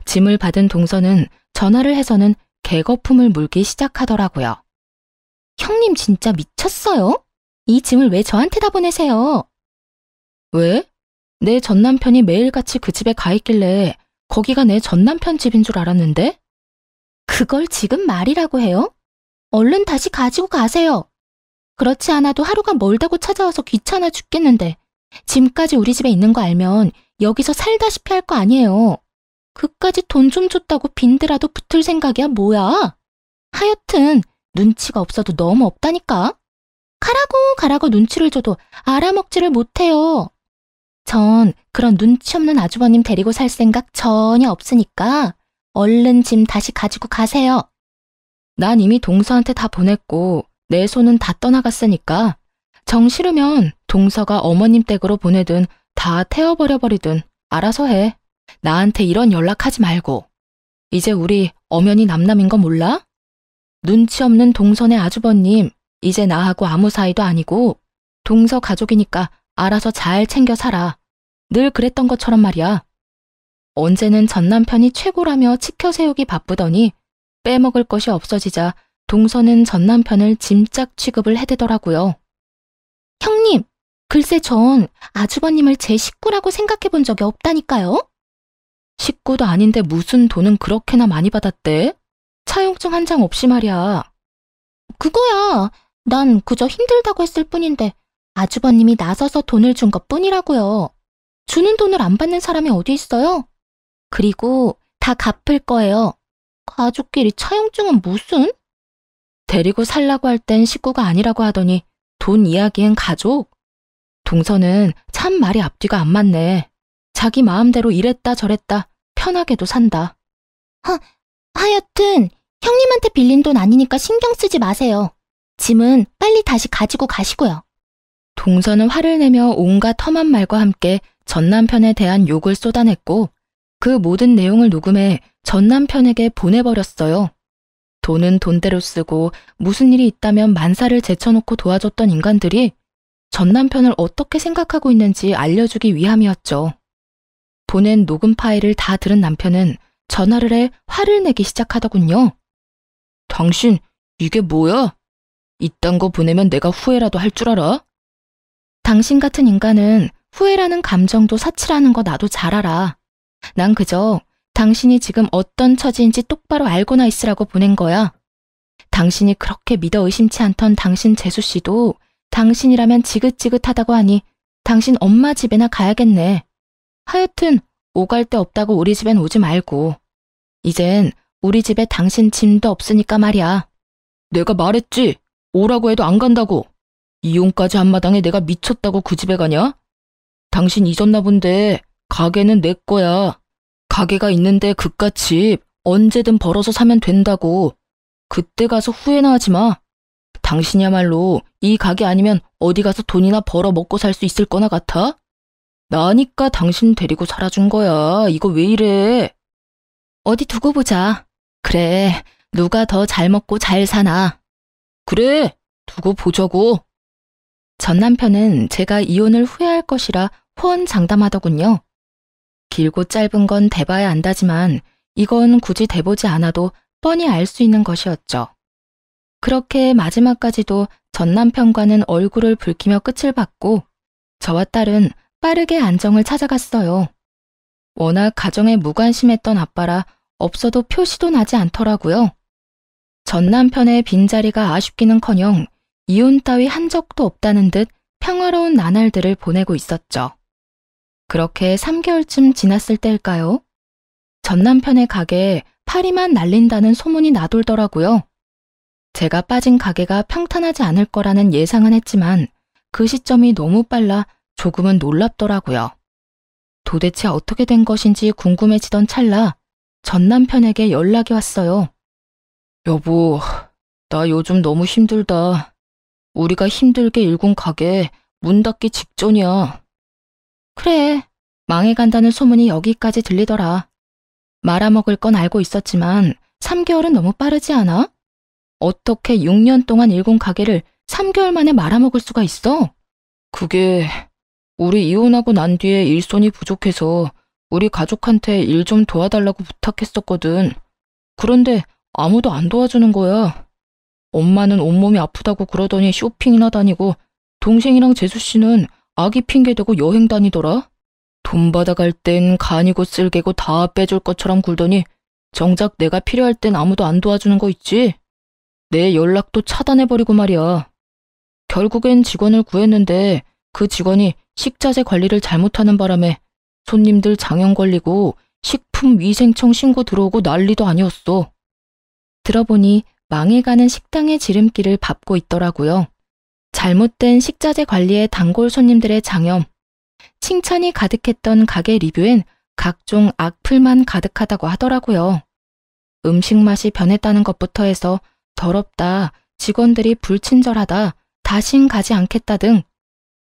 짐을 받은 동선은 전화를 해서는 개거품을 물기 시작하더라고요. 형님 진짜 미쳤어요? 이 짐을 왜 저한테다 보내세요? 왜? 내 전남편이 매일같이 그 집에 가 있길래 거기가 내 전남편 집인 줄 알았는데? 그걸 지금 말이라고 해요? 얼른 다시 가지고 가세요. 그렇지 않아도 하루가 멀다고 찾아와서 귀찮아 죽겠는데 짐까지 우리 집에 있는 거 알면 여기서 살다시피 할 거 아니에요. 그까지 돈 좀 줬다고 빈드라도 붙을 생각이야 뭐야? 하여튼 눈치가 없어도 너무 없다니까. 가라고 눈치를 줘도 알아먹지를 못해요. 전 그런 눈치 없는 아주버님 데리고 살 생각 전혀 없으니까 얼른 짐 다시 가지고 가세요. 난 이미 동서한테 다 보냈고 내 손은 다 떠나갔으니까 정 싫으면 동서가 어머님 댁으로 보내든 다 태워버려버리든 알아서 해. 나한테 이런 연락하지 말고. 이제 우리 엄연히 남남인 거 몰라? 눈치 없는 동선의 아주버님, 이제 나하고 아무 사이도 아니고 동서 가족이니까 알아서 잘 챙겨 살아. 늘 그랬던 것처럼 말이야. 언제는 전남편이 최고라며 치켜 세우기 바쁘더니 빼먹을 것이 없어지자 동서는 전남편을 짐짝 취급을 해대더라고요. 형님, 글쎄 전 아주버님을 제 식구라고 생각해 본 적이 없다니까요. 식구도 아닌데 무슨 돈은 그렇게나 많이 받았대? 차용증 한 장 없이 말이야. 그거야. 난 그저 힘들다고 했을 뿐인데 아주버님이 나서서 돈을 준 것뿐이라고요. 주는 돈을 안 받는 사람이 어디 있어요? 그리고 다 갚을 거예요. 가족끼리 차용증은 무슨? 데리고 살라고 할 땐 식구가 아니라고 하더니 돈 이야기엔 가족? 동서는 참 말이 앞뒤가 안 맞네. 자기 마음대로 이랬다 저랬다 편하게도 산다. 하여튼 형님한테 빌린 돈 아니니까 신경 쓰지 마세요. 짐은 빨리 다시 가지고 가시고요. 동서는 화를 내며 온갖 험한 말과 함께 전남편에 대한 욕을 쏟아냈고 그 모든 내용을 녹음해 전남편에게 보내버렸어요. 돈은 돈대로 쓰고 무슨 일이 있다면 만사를 제쳐놓고 도와줬던 인간들이 전남편을 어떻게 생각하고 있는지 알려주기 위함이었죠. 보낸 녹음 파일을 다 들은 남편은 전화를 해 화를 내기 시작하더군요. 당신 이게 뭐야? 이딴 거 보내면 내가 후회라도 할 줄 알아? 당신 같은 인간은 후회라는 감정도 사치라는 거 나도 잘 알아. 난 그저 당신이 지금 어떤 처지인지 똑바로 알고나 있으라고 보낸 거야. 당신이 그렇게 믿어 의심치 않던 당신 재수씨도 당신이라면 지긋지긋하다고 하니 당신 엄마 집에나 가야겠네. 하여튼 오갈 데 없다고 우리 집엔 오지 말고. 이젠 우리 집에 당신 짐도 없으니까 말이야. 내가 말했지. 오라고 해도 안 간다고. 이혼까지 한 마당에 내가 미쳤다고 그 집에 가냐? 당신 잊었나 본데 가게는 내 거야. 가게가 있는데 그깟 집 언제든 벌어서 사면 된다고. 그때 가서 후회나 하지 마. 당신이야말로 이 가게 아니면 어디 가서 돈이나 벌어 먹고 살 수 있을 거나 같아? 나니까 당신 데리고 살아준 거야. 이거 왜 이래? 어디 두고 보자. 그래, 누가 더 잘 먹고 잘 사나. 그래, 두고 보자고. 전 남편은 제가 이혼을 후회할 것이라 호언장담하더군요. 길고 짧은 건 대봐야 안다지만 이건 굳이 대보지 않아도 뻔히 알 수 있는 것이었죠. 그렇게 마지막까지도 전 남편과는 얼굴을 붉히며 끝을 봤고 저와 딸은 빠르게 안정을 찾아갔어요. 워낙 가정에 무관심했던 아빠라 없어도 표시도 나지 않더라고요. 전 남편의 빈자리가 아쉽기는커녕 이혼 따위 한 적도 없다는 듯 평화로운 나날들을 보내고 있었죠. 그렇게 3개월쯤 지났을 때일까요? 전 남편의 가게에 파리만 날린다는 소문이 나돌더라고요. 제가 빠진 가게가 평탄하지 않을 거라는 예상은 했지만 그 시점이 너무 빨라 조금은 놀랍더라고요. 도대체 어떻게 된 것인지 궁금해지던 찰나 전 남편에게 연락이 왔어요. 여보, 나 요즘 너무 힘들다. 우리가 힘들게 일군 가게 문 닫기 직전이야. 그래, 망해간다는 소문이 여기까지 들리더라. 말아먹을 건 알고 있었지만 3개월은 너무 빠르지 않아? 어떻게 6년 동안 일군 가게를 3개월 만에 말아먹을 수가 있어? 그게 우리 이혼하고 난 뒤에 일손이 부족해서 우리 가족한테 일 좀 도와달라고 부탁했었거든. 그런데 아무도 안 도와주는 거야. 엄마는 온몸이 아프다고 그러더니 쇼핑이나 다니고 동생이랑 재수씨는 아기 핑계대고 여행 다니더라. 돈 받아갈 땐 간이고 쓸개고 다 빼줄 것처럼 굴더니 정작 내가 필요할 땐 아무도 안 도와주는 거 있지? 내 연락도 차단해버리고 말이야. 결국엔 직원을 구했는데 그 직원이 식자재 관리를 잘못하는 바람에 손님들 장염 걸리고 식품위생청 신고 들어오고 난리도 아니었어. 들어보니 망해가는 식당의 지름길을 밟고 있더라고요. 잘못된 식자재 관리에 단골 손님들의 장염, 칭찬이 가득했던 가게 리뷰엔 각종 악플만 가득하다고 하더라고요. 음식 맛이 변했다는 것부터 해서 더럽다, 직원들이 불친절하다, 다신 가지 않겠다 등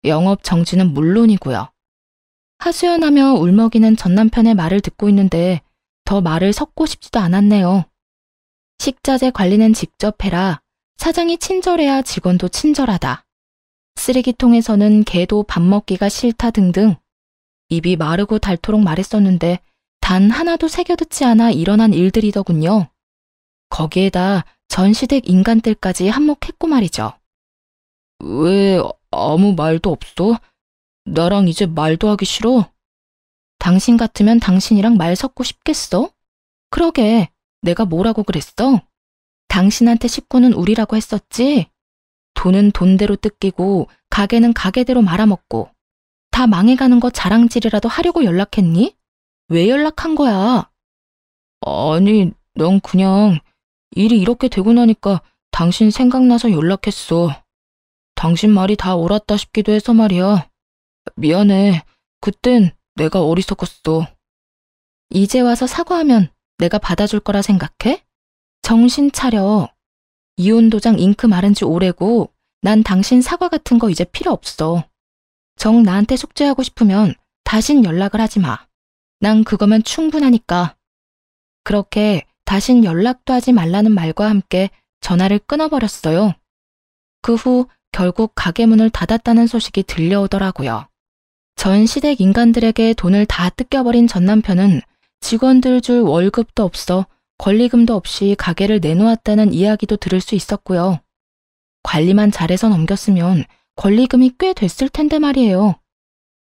영업 정지는 물론이고요. 하소연하며 울먹이는 전남편의 말을 듣고 있는데 더 말을 섞고 싶지도 않았네요. 식자재 관리는 직접 해라. 사장이 친절해야 직원도 친절하다. 쓰레기통에서는 개도 밥 먹기가 싫다 등등 입이 마르고 닳도록 말했었는데 단 하나도 새겨듣지 않아 일어난 일들이더군요. 거기에다 전시댁 인간들까지 한몫했고 말이죠. 왜 아무 말도 없어? 나랑 이제 말도 하기 싫어? 당신 같으면 당신이랑 말 섞고 싶겠어? 그러게, 내가 뭐라고 그랬어? 당신한테 식구는 우리라고 했었지? 돈은 돈대로 뜯기고 가게는 가게대로 말아먹고 다 망해가는 거 자랑질이라도 하려고 연락했니? 왜 연락한 거야? 아니, 넌 그냥 일이 이렇게 되고 나니까 당신 생각나서 연락했어. 당신 말이 다 옳았다 싶기도 해서 말이야. 미안해. 그땐 내가 어리석었어. 이제 와서 사과하면 내가 받아줄 거라 생각해? 정신 차려. 이혼 도장 잉크 마른 지 오래고 난 당신 사과 같은 거 이제 필요 없어. 정 나한테 속죄하고 싶으면 다신 연락을 하지 마. 난 그거면 충분하니까. 그렇게 다신 연락도 하지 말라는 말과 함께 전화를 끊어버렸어요. 그 후 결국 가게 문을 닫았다는 소식이 들려오더라고요. 전 시댁 인간들에게 돈을 다 뜯겨버린 전 남편은 직원들 줄 월급도 없어 권리금도 없이 가게를 내놓았다는 이야기도 들을 수 있었고요. 관리만 잘해서 넘겼으면 권리금이 꽤 됐을 텐데 말이에요.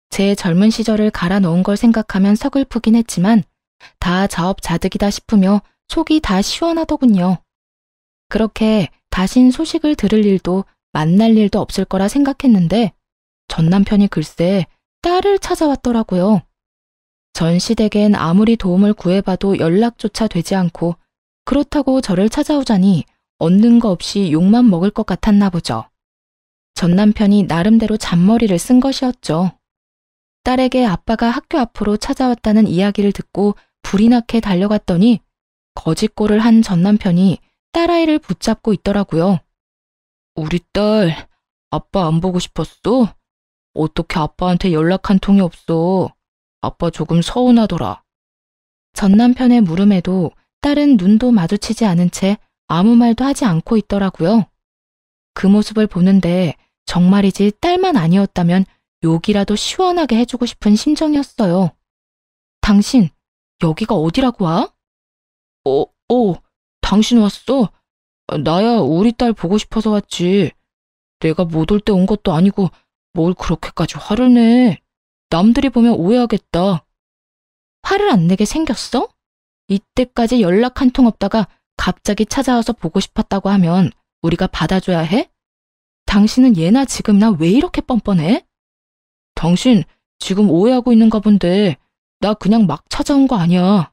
제 젊은 시절을 갈아 넣은 걸 생각하면 서글프긴 했지만 다 자업자득이다 싶으며 속이 다 시원하더군요. 그렇게 다신 소식을 들을 일도 만날 일도 없을 거라 생각했는데 전 남편이 글쎄 딸을 찾아왔더라고요. 전 시댁엔 아무리 도움을 구해봐도 연락조차 되지 않고 그렇다고 저를 찾아오자니 얻는 거 없이 욕만 먹을 것 같았나 보죠. 전 남편이 나름대로 잔머리를 쓴 것이었죠. 딸에게 아빠가 학교 앞으로 찾아왔다는 이야기를 듣고 불이 나게 달려갔더니 거짓골을 한 전 남편이 딸아이를 붙잡고 있더라고요. 우리 딸, 아빠 안 보고 싶었어? 어떻게 아빠한테 연락 한 통이 없어? 아빠 조금 서운하더라. 전 남편의 물음에도 딸은 눈도 마주치지 않은 채 아무 말도 하지 않고 있더라고요. 그 모습을 보는데 정말이지 딸만 아니었다면 욕이라도 시원하게 해주고 싶은 심정이었어요. 당신, 여기가 어디라고 와? 당신 왔어? 나야 우리 딸 보고 싶어서 왔지. 내가 못 올 때 온 것도 아니고 뭘 그렇게까지 화를 내. 남들이 보면 오해하겠다. 화를 안 내게 생겼어? 이때까지 연락 한 통 없다가 갑자기 찾아와서 보고 싶었다고 하면 우리가 받아줘야 해? 당신은 예나 지금이나 왜 이렇게 뻔뻔해? 당신 지금 오해하고 있는가 본데 나 그냥 막 찾아온 거 아니야.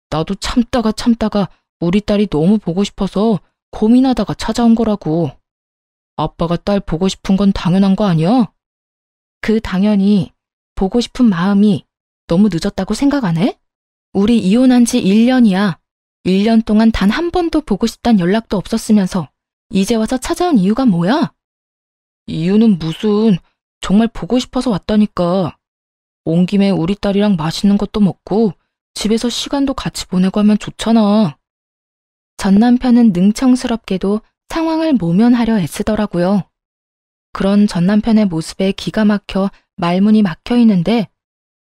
나도 참다가 우리 딸이 너무 보고 싶어서 고민하다가 찾아온 거라고. 아빠가 딸 보고 싶은 건 당연한 거 아니야? 그 당연히 보고 싶은 마음이 너무 늦었다고 생각 안 해? 우리 이혼한 지 1년이야. 1년 동안 단 한 번도 보고 싶단 연락도 없었으면서 이제 와서 찾아온 이유가 뭐야? 이유는 무슨, 정말 보고 싶어서 왔다니까. 온 김에 우리 딸이랑 맛있는 것도 먹고 집에서 시간도 같이 보내고 하면 좋잖아. 전 남편은 능청스럽게도 상황을 모면하려 애쓰더라고요. 그런 전 남편의 모습에 기가 막혀 말문이 막혀 있는데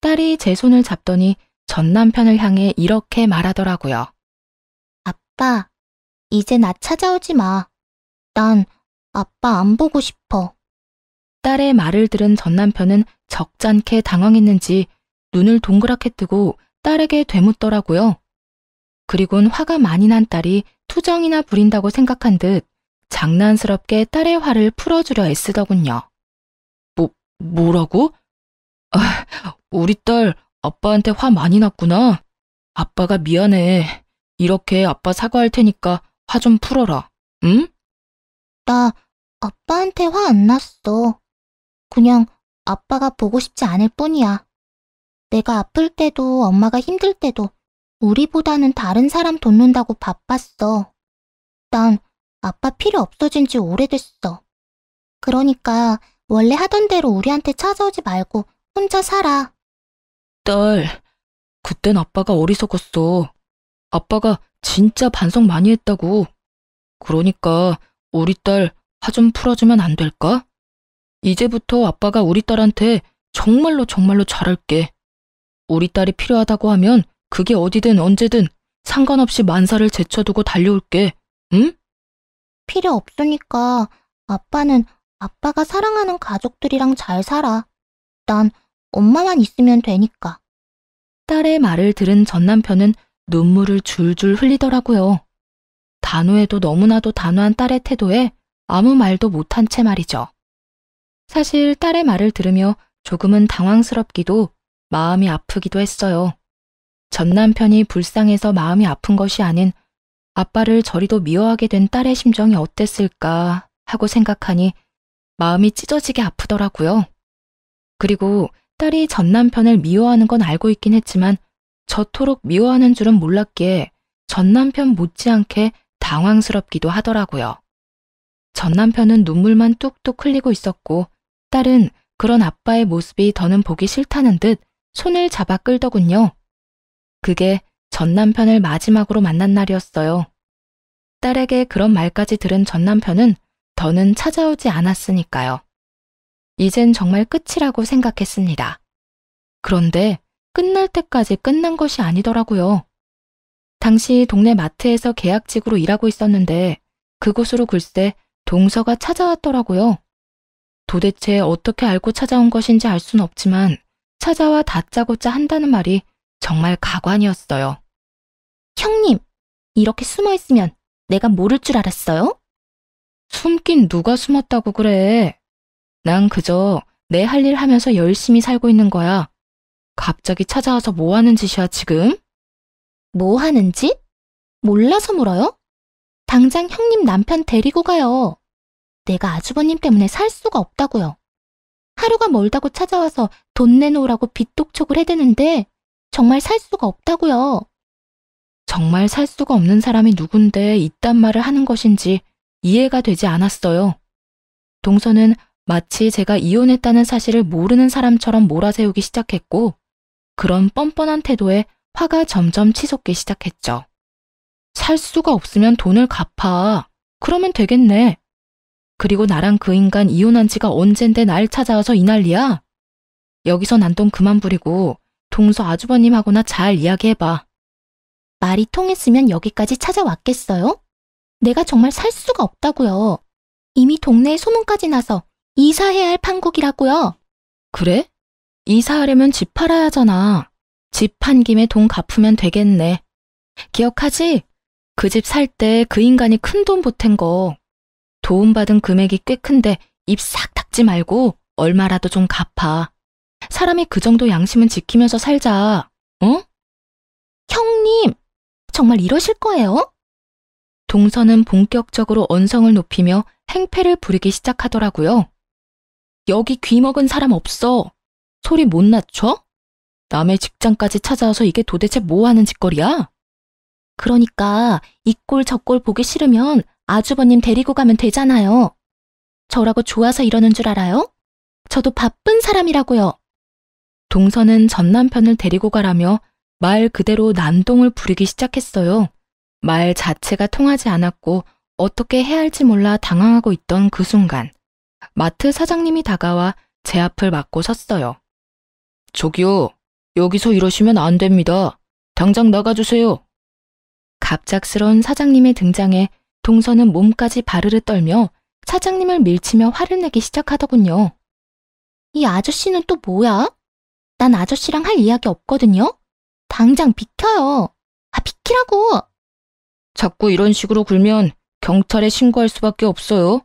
딸이 제 손을 잡더니 전 남편을 향해 이렇게 말하더라고요. 아빠, 이제 나 찾아오지 마. 난 아빠 안 보고 싶어. 딸의 말을 들은 전 남편은 적잖게 당황했는지 눈을 동그랗게 뜨고 딸에게 되묻더라고요. 그리곤 화가 많이 난 딸이 투정이나 부린다고 생각한 듯 장난스럽게 딸의 화를 풀어주려 애쓰더군요. 뭐라고? 우리 딸 아빠한테 화 많이 났구나. 아빠가 미안해. 이렇게 아빠 사과할 테니까 화 좀 풀어라. 응? 나 아빠한테 화 안 났어. 그냥 아빠가 보고 싶지 않을 뿐이야. 내가 아플 때도 엄마가 힘들 때도 우리보다는 다른 사람 돕는다고 바빴어. 난 아빠 필요 없어진 지 오래됐어. 그러니까 원래 하던 대로 우리한테 찾아오지 말고 혼자 살아. 딸, 그땐 아빠가 어리석었어. 아빠가 진짜 반성 많이 했다고. 그러니까 우리 딸 화 좀 풀어주면 안 될까? 이제부터 아빠가 우리 딸한테 정말로 잘할게. 우리 딸이 필요하다고 하면 그게 어디든 언제든 상관없이 만사를 제쳐두고 달려올게. 응? 필요 없으니까 아빠는 아빠가 사랑하는 가족들이랑 잘 살아. 난 엄마만 있으면 되니까. 딸의 말을 들은 전 남편은 눈물을 줄줄 흘리더라고요. 단호해도 너무나도 단호한 딸의 태도에 아무 말도 못한 채 말이죠. 사실 딸의 말을 들으며 조금은 당황스럽기도 마음이 아프기도 했어요. 전 남편이 불쌍해서 마음이 아픈 것이 아닌 아빠를 저리도 미워하게 된 딸의 심정이 어땠을까 하고 생각하니 마음이 찢어지게 아프더라고요. 그리고 딸이 전 남편을 미워하는 건 알고 있긴 했지만 저토록 미워하는 줄은 몰랐기에 전 남편 못지않게 당황스럽기도 하더라고요. 전 남편은 눈물만 뚝뚝 흘리고 있었고 딸은 그런 아빠의 모습이 더는 보기 싫다는 듯 손을 잡아 끌더군요. 그게 전 남편을 마지막으로 만난 날이었어요. 딸에게 그런 말까지 들은 전 남편은 더는 찾아오지 않았으니까요. 이젠 정말 끝이라고 생각했습니다. 그런데 끝날 때까지 끝난 것이 아니더라고요. 당시 동네 마트에서 계약직으로 일하고 있었는데 그곳으로 글쎄 동서가 찾아왔더라고요. 도대체 어떻게 알고 찾아온 것인지 알 수는 없지만 찾아와 다짜고짜 한다는 말이 정말 가관이었어요. 형님, 이렇게 숨어 있으면 내가 모를 줄 알았어요? 숨긴 누가 숨었다고 그래. 난 그저 내 할 일 하면서 열심히 살고 있는 거야. 갑자기 찾아와서 뭐 하는 짓이야, 지금? 뭐 하는지? 몰라서 물어요? 당장 형님 남편 데리고 가요. 내가 아주버님 때문에 살 수가 없다고요. 하루가 멀다고 찾아와서 돈 내놓으라고 빚독촉을 해대는데 정말 살 수가 없다고요. 정말 살 수가 없는 사람이 누군데 이딴 말을 하는 것인지 이해가 되지 않았어요. 동서는 마치 제가 이혼했다는 사실을 모르는 사람처럼 몰아세우기 시작했고 그런 뻔뻔한 태도에 화가 점점 치솟기 시작했죠. 살 수가 없으면 돈을 갚아. 그러면 되겠네. 그리고 나랑 그 인간 이혼한 지가 언젠데 날 찾아와서 이 난리야? 여기서 난동 그만 부리고 동서 아주버님하고나 잘 이야기해봐. 말이 통했으면 여기까지 찾아왔겠어요? 내가 정말 살 수가 없다고요. 이미 동네에 소문까지 나서 이사해야 할 판국이라고요. 그래? 이사하려면 집 팔아야 하잖아. 집 판 김에 돈 갚으면 되겠네. 기억하지? 그 집 살 때 그 인간이 큰 돈 보탠 거. 도움받은 금액이 꽤 큰데 입 싹 닫지 말고 얼마라도 좀 갚아. 사람이 그 정도 양심은 지키면서 살자. 어? 형님, 정말 이러실 거예요? 동서는 본격적으로 언성을 높이며 행패를 부리기 시작하더라고요. 여기 귀 먹은 사람 없어. 소리 못 낮춰? 남의 직장까지 찾아와서 이게 도대체 뭐 하는 짓거리야? 그러니까 이 꼴 저 꼴 보기 싫으면 아주버님 데리고 가면 되잖아요. 저라고 좋아서 이러는 줄 알아요? 저도 바쁜 사람이라고요. 동서는 전 남편을 데리고 가라며 말 그대로 난동을 부리기 시작했어요. 말 자체가 통하지 않았고 어떻게 해야 할지 몰라 당황하고 있던 그 순간 마트 사장님이 다가와 제 앞을 막고 섰어요. 저기요, 여기서 이러시면 안 됩니다. 당장 나가주세요. 갑작스러운 사장님의 등장에 동서는 몸까지 바르르 떨며 사장님을 밀치며 화를 내기 시작하더군요. 이 아저씨는 또 뭐야? 난 아저씨랑 할 이야기 없거든요. 당장 비켜요. 비키라고. 자꾸 이런 식으로 굴면 경찰에 신고할 수밖에 없어요.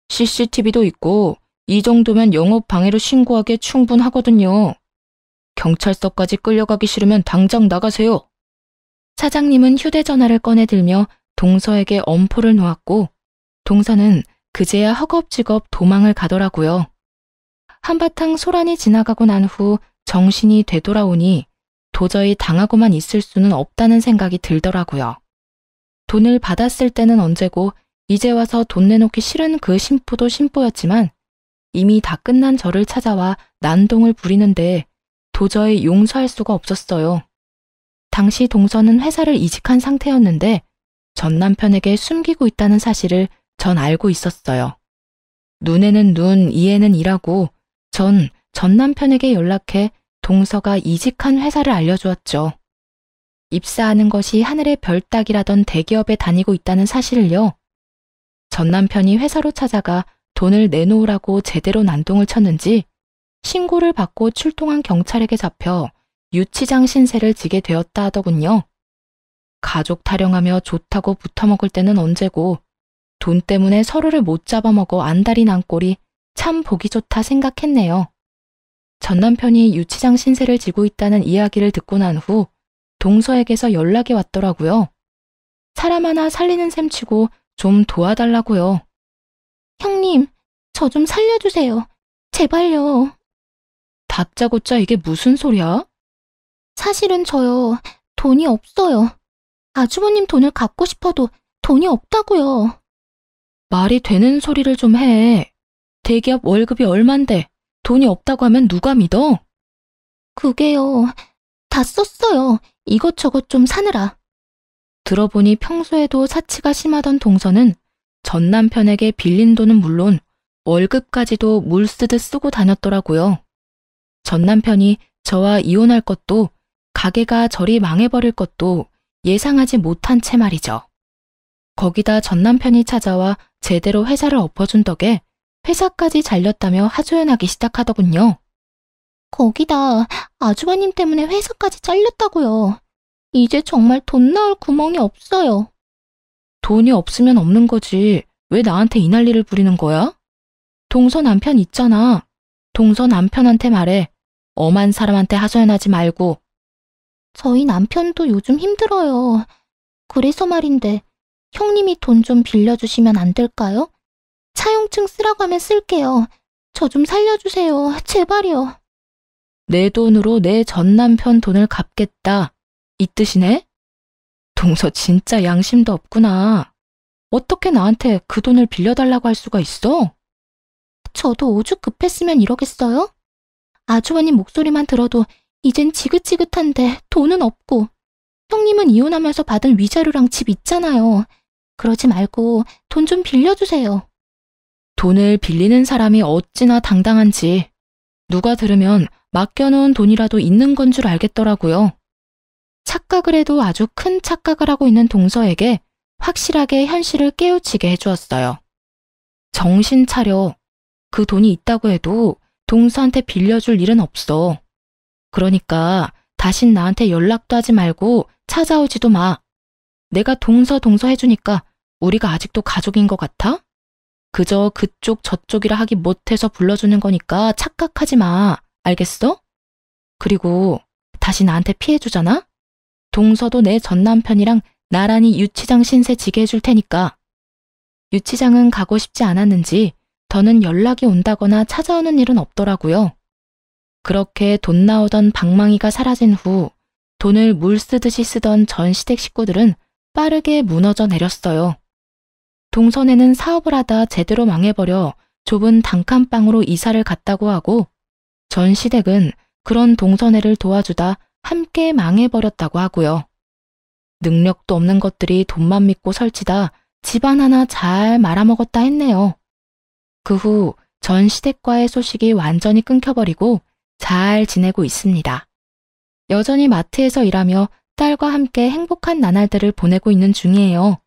CCTV도 있고 이 정도면 영업 방해로 신고하기에 충분하거든요. 경찰서까지 끌려가기 싫으면 당장 나가세요. 사장님은 휴대전화를 꺼내들며 동서에게 엄포를 놓았고 동서는 그제야 허겁지겁 도망을 가더라고요. 한바탕 소란이 지나가고 난 후 정신이 되돌아오니 도저히 당하고만 있을 수는 없다는 생각이 들더라고요. 돈을 받았을 때는 언제고 이제 와서 돈 내놓기 싫은 그 심보도 심보였지만 이미 다 끝난 저를 찾아와 난동을 부리는데 도저히 용서할 수가 없었어요. 당시 동서는 회사를 이직한 상태였는데 전 남편에게 숨기고 있다는 사실을 전 알고 있었어요. 눈에는 눈, 이에는 이라고 전 남편에게 연락해 동서가 이직한 회사를 알려주었죠. 입사하는 것이 하늘의 별 따기라던 대기업에 다니고 있다는 사실을요. 전 남편이 회사로 찾아가 돈을 내놓으라고 제대로 난동을 쳤는지 신고를 받고 출동한 경찰에게 잡혀 유치장 신세를 지게 되었다 하더군요. 가족 타령하며 좋다고 붙어먹을 때는 언제고 돈 때문에 서로를 못 잡아먹어 안달이 난 꼴이 참 보기 좋다 생각했네요. 전 남편이 유치장 신세를 지고 있다는 이야기를 듣고 난 후 동서에게서 연락이 왔더라고요. 사람 하나 살리는 셈 치고 좀 도와달라고요. 형님, 저 좀 살려주세요. 제발요. 다짜고짜 이게 무슨 소리야? 사실은 저요, 돈이 없어요. 아주버님 돈을 갚고 싶어도 돈이 없다고요. 말이 되는 소리를 좀 해. 대기업 월급이 얼만데 돈이 없다고 하면 누가 믿어? 그게요, 다 썼어요. 이것저것 좀 사느라. 들어보니 평소에도 사치가 심하던 동서는 전 남편에게 빌린 돈은 물론 월급까지도 물 쓰듯 쓰고 다녔더라고요. 전 남편이 저와 이혼할 것도 가게가 저리 망해버릴 것도 예상하지 못한 채 말이죠. 거기다 전 남편이 찾아와 제대로 회사를 엎어준 덕에 회사까지 잘렸다며 하소연하기 시작하더군요. 거기다 아주버님 때문에 회사까지 잘렸다고요. 이제 정말 돈 나올 구멍이 없어요. 돈이 없으면 없는 거지. 왜 나한테 이 난리를 부리는 거야? 동서 남편 있잖아. 동서 남편한테 말해. 엄한 사람한테 하소연하지 말고. 저희 남편도 요즘 힘들어요. 그래서 말인데 형님이 돈 좀 빌려주시면 안 될까요? 차용증 쓰라고 하면 쓸게요. 저 좀 살려주세요. 제발요. 내 돈으로 내 전 남편 돈을 갚겠다. 이 뜻이네? 동서 진짜 양심도 없구나. 어떻게 나한테 그 돈을 빌려달라고 할 수가 있어? 저도 오죽 급했으면 이러겠어요? 아주버님 목소리만 들어도 이젠 지긋지긋한데 돈은 없고 형님은 이혼하면서 받은 위자료랑 집 있잖아요. 그러지 말고 돈 좀 빌려주세요. 돈을 빌리는 사람이 어찌나 당당한지 누가 들으면 맡겨놓은 돈이라도 있는 건 줄 알겠더라고요. 착각을 해도 아주 큰 착각을 하고 있는 동서에게 확실하게 현실을 깨우치게 해주었어요. 정신 차려. 그 돈이 있다고 해도 동서한테 빌려줄 일은 없어. 그러니까 다신 나한테 연락도 하지 말고 찾아오지도 마. 내가 동서 해주니까 우리가 아직도 가족인 것 같아? 그저 그쪽 저쪽이라 하기 못해서 불러주는 거니까 착각하지 마. 알겠어? 그리고 다시 나한테 피해주잖아? 동서도 내 전 남편이랑 나란히 유치장 신세 지게 해줄 테니까. 유치장은 가고 싶지 않았는지 더는 연락이 온다거나 찾아오는 일은 없더라고요. 그렇게 돈 나오던 방망이가 사라진 후 돈을 물 쓰듯이 쓰던 전 시댁 식구들은 빠르게 무너져 내렸어요. 동선에는 사업을 하다 제대로 망해버려 좁은 단칸방으로 이사를 갔다고 하고 전 시댁은 그런 동선애를 도와주다 함께 망해버렸다고 하고요. 능력도 없는 것들이 돈만 믿고 설치다 집안 하나 잘 말아먹었다 했네요. 그 후 전 시댁과의 소식이 완전히 끊겨버리고 잘 지내고 있습니다. 여전히 마트에서 일하며 딸과 함께 행복한 나날들을 보내고 있는 중이에요.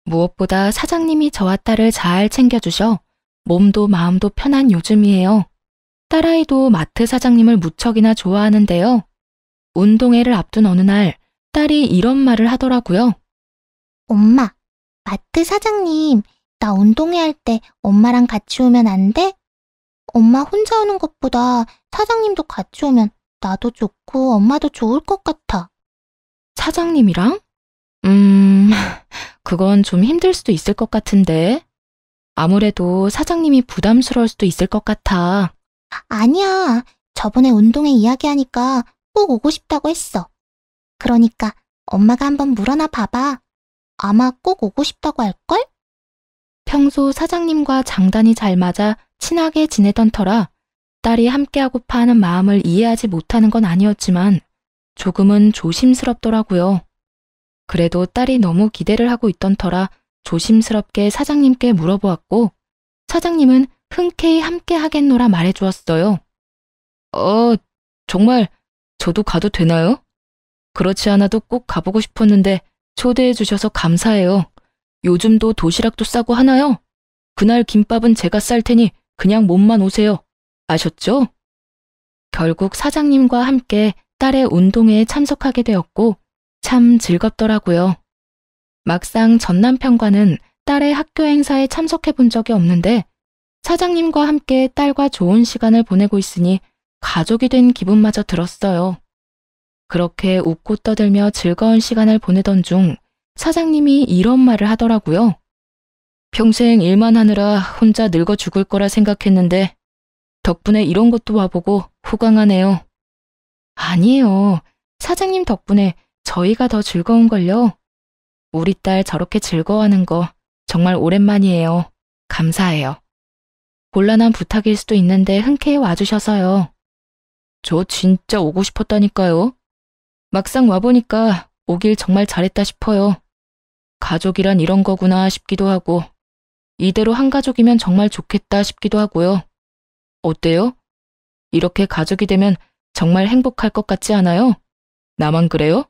무엇보다 사장님이 저와 딸을 잘 챙겨주셔 몸도 마음도 편한 요즘이에요. 딸아이도 마트 사장님을 무척이나 좋아하는데요. 운동회를 앞둔 어느 날 딸이 이런 말을 하더라고요. 엄마, 마트 사장님, 나 운동회 할 때 엄마랑 같이 오면 안 돼? 엄마 혼자 오는 것보다 사장님도 같이 오면 나도 좋고 엄마도 좋을 것 같아. 사장님이랑? 그건 좀 힘들 수도 있을 것 같은데. 아무래도 사장님이 부담스러울 수도 있을 것 같아. 아니야. 저번에 운동회 이야기하니까 꼭 오고 싶다고 했어. 그러니까 엄마가 한번 물어나 봐봐. 아마 꼭 오고 싶다고 할걸? 평소 사장님과 장단이 잘 맞아 친하게 지내던 터라 딸이 함께하고파 하는 마음을 이해하지 못하는 건 아니었지만 조금은 조심스럽더라고요. 그래도 딸이 너무 기대를 하고 있던 터라 조심스럽게 사장님께 물어보았고 사장님은 흔쾌히 함께 하겠노라 말해주었어요. 정말 저도 가도 되나요? 그렇지 않아도 꼭 가보고 싶었는데 초대해 주셔서 감사해요. 요즘도 도시락도 싸고 하나요? 그날 김밥은 제가 쌀 테니 그냥 몸만 오세요. 아셨죠? 결국 사장님과 함께 딸의 운동회에 참석하게 되었고 참 즐겁더라고요. 막상 전 남편과는 딸의 학교 행사에 참석해 본 적이 없는데 사장님과 함께 딸과 좋은 시간을 보내고 있으니 가족이 된 기분마저 들었어요. 그렇게 웃고 떠들며 즐거운 시간을 보내던 중 사장님이 이런 말을 하더라고요. 평생 일만 하느라 혼자 늙어 죽을 거라 생각했는데 덕분에 이런 것도 와보고 호강하네요. 아니에요. 사장님 덕분에 저희가 더 즐거운걸요. 우리 딸 저렇게 즐거워하는 거 정말 오랜만이에요. 감사해요. 곤란한 부탁일 수도 있는데 흔쾌히 와주셔서요. 저 진짜 오고 싶었다니까요. 막상 와보니까 오길 정말 잘했다 싶어요. 가족이란 이런 거구나 싶기도 하고 이대로 한 가족이면 정말 좋겠다 싶기도 하고요. 어때요? 이렇게 가족이 되면 정말 행복할 것 같지 않아요? 나만 그래요?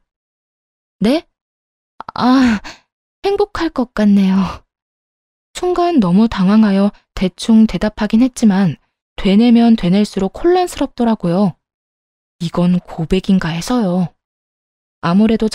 네? 행복할 것 같네요. 순간 너무 당황하여 대충 대답하긴 했지만 되뇌면 되낼수록 혼란스럽더라고요. 이건 고백인가 해서요. 아무래도